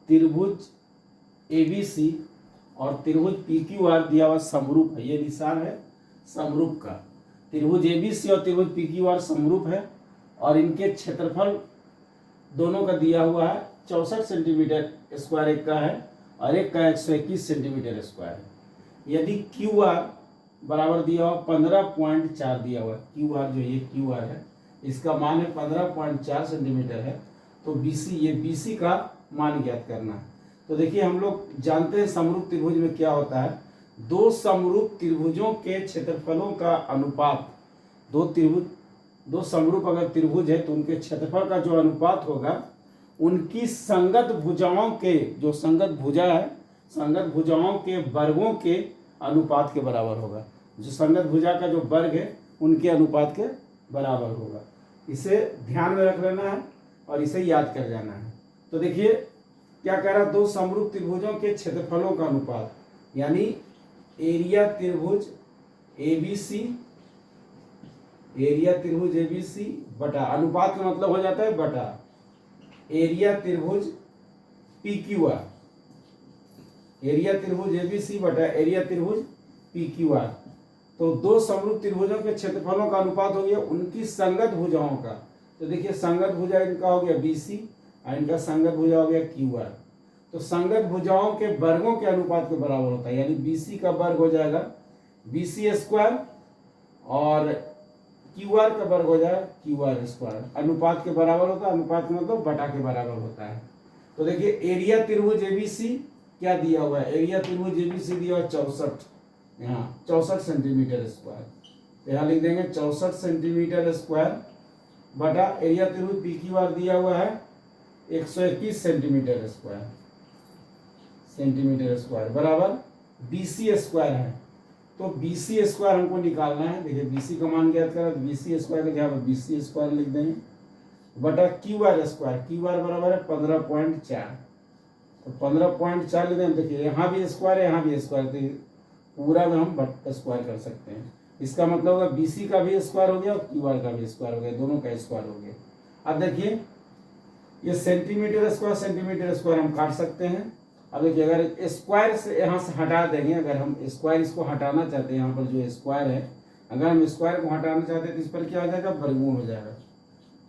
त्रिभुज ABC और त्रिभुज PQR दिया हुआ समरूप है। ये निशान है समरूप का। त्रिभुज ABC और त्रिभुज PQR समरूप है और इनके क्षेत्रफल दोनों का दिया हुआ है 64 सेंटीमीटर स्क्वायर एक का है और एक का 121 सेंटीमीटर स्क्वायर है। यदि QR बराबर दिया हुआ 15.4 दिया हुआ है, QR जो ये QR है इसका मान है 15.4 सेंटीमीटर है, तो BC ये BC का मान ज्ञात करना है। तो देखिए हम लोग जानते हैं समरूप त्रिभुज में क्या होता है, दो समरूप त्रिभुजों के क्षेत्रफलों का अनुपात, दो समरूप अगर त्रिभुज है तो उनके क्षेत्रफल का जो अनुपात होगा उनकी संगत भुजाओं के, जो संगत भुजा है, संगत भुजाओं के वर्गों के अनुपात के बराबर होगा। जो संगत भुजा का जो वर्ग है उनके अनुपात के बराबर होगा। इसे ध्यान में रख लेना है और इसे याद कर जाना है। तो देखिए क्या कह रहा है, दो समरूप त्रिभुजों के क्षेत्रफलों का अनुपात, यानी एरिया त्रिभुज ABC बटा, अनुपात का मतलब हो जाता है बटा, एरिया त्रिभुज PQR, एरिया त्रिभुज ABC बटा एरिया त्रिभुज PQR। तो दो समरूप त्रिभुजों के क्षेत्रफलों का अनुपात हो गया उनकी संगत भुजाओं का। तो देखिए संगत भुजा इनका हो गया BC और इनका संगत भुजा हो गया QR। तो संगत भुजाओं के वर्गों के अनुपात के बराबर होता है, यानी BC का वर्ग हो जाएगा BC स्क्वायर और QR का वर्ग हो जाएगा QR स्क्वायर। अनुपात के बराबर होता है, अनुपात मतलब बटा के बराबर होता है। तो देखिए एरिया त्रिभुज ABC क्या दिया हुआ है, एरिया त्रिभुज ABC दिया हुआ है 64, यहाँ 64 सेंटीमीटर स्क्वायर, यहाँ लिख देंगे 64 सेंटीमीटर स्क्वायर बटा एरिया त्रिभुज PQR दिया हुआ है 121 सेंटीमीटर स्क्वायर बराबर BC स्क्वायर है। तो BC स्क्वायर हमको निकालना है। देखिए BC का मान ज्ञात करा तो BC स्क्वायर का जगह पर BC स्क्वायर लिख देंगे बटा QR स्क्वायर, QR बराबर है 15.4, तो 15.4 लिख देंगे। देखिए यहाँ भी स्क्वायर है यहाँ भी स्क्वायर, तो पूरा में हम स्क्वायर कर सकते हैं। इसका मतलब होगा BC का भी स्क्वायर हो गया और QR का भी स्क्वायर हो गया, दोनों का स्क्वायर हो गया। अब देखिए ये सेंटीमीटर स्क्वायर हम काट सकते हैं। अब देखिए अगर स्क्वायर से यहाँ से हटा देंगे, अगर हम स्क्वायर इसको हटाना चाहते हैं, यहाँ पर जो स्क्वायर है अगर हम स्क्वायर को हटाना चाहते हैं तो इस पर क्या हो जाएगा, वर्गमूल हो जाएगा।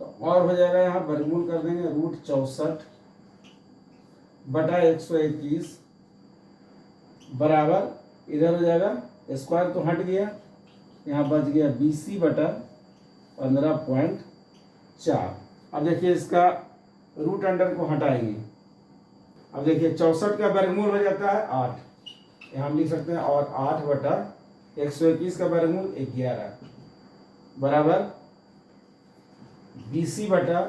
तो और हो जाएगा यहाँ वर्गमूल कर देंगे √64 बटा 121 बराबर, इधर हो जाएगा स्क्वायर तो हट गया, यहाँ बच गया BC बटा 15.4। अब देखिए इसका रूट अंडर को हटाएंगे। अब देखिए 64 का वर्गमूल हो जाता है 8, यहाँ हम लिख सकते हैं, और 8 बटा 121 का वर्गमूल 11 बराबर BC बटा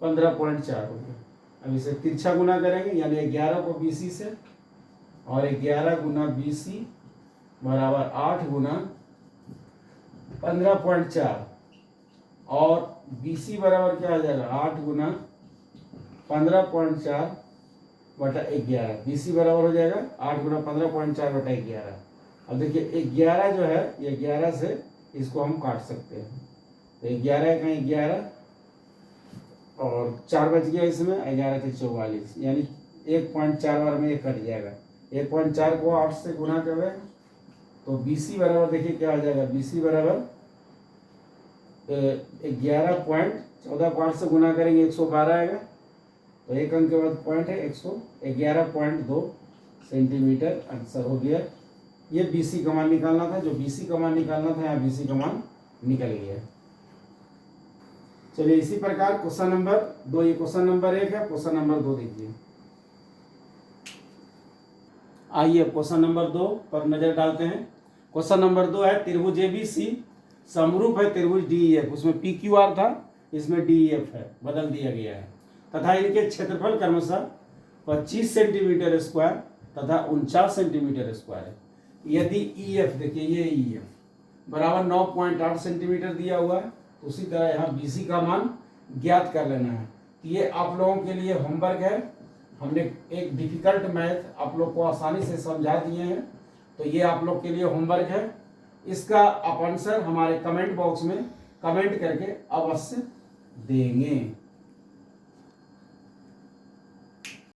15.4 हो गया। अब इसे तिरछा गुना करेंगे, यानी 11 को BC से और 11 गुना BC बराबर 8 गुना 15.4 और BC बराबर क्या हो जाएगा 8 गुना 15.4 बटा 11। BC बराबर हो जाएगा 8 गुना 15.4 बटा 11। अब देखिए 11 जो है ये 11 से इसको हम काट सकते हैं, तो 11 का 11 और 4 बच गया इसमें, 11 के 44, यानी 1.4 बार में ये कट जाएगा। 1.4 को 8 से गुना करें तो BC बराबर देखिए क्या हो जाएगा, BC बराबर 11.14 को 8 से गुना करेंगे 112 आएगा, तो एक अंक के बाद पॉइंट है 111.2 सेंटीमीटर आंसर हो गया। ये BC का मान निकालना था, जो BC का मान निकालना था यहाँ BC का मान निकल गया। चलिए इसी प्रकार क्वेश्चन नंबर 2, ये क्वेश्चन नंबर 1 है, क्वेश्चन नंबर 2 देखिए। आइए क्वेश्चन नंबर 2 पर नजर डालते हैं। क्वेश्चन नंबर 2 है त्रिभुज ABC समरूप है त्रिभुज DEF, उसमें PQR था इसमें DEF है, बदल दिया गया है, तथा इनके क्षेत्रफल क्रमशः 25 सेंटीमीटर स्क्वायर तथा 49 सेंटीमीटर स्क्वायर है। यदि EF देखिए ये EF बराबर 9.8 सेंटीमीटर दिया हुआ है, तो उसी तरह यहाँ BC का मान ज्ञात कर लेना है। ये आप लोगों के लिए होमवर्क है, हमने एक डिफिकल्ट मैथ आप लोग को आसानी से समझा दिए हैं, तो ये आप लोग के लिए होमवर्क है। इसका आप आंसर हमारे कमेंट बॉक्स में कमेंट करके अवश्य देंगे।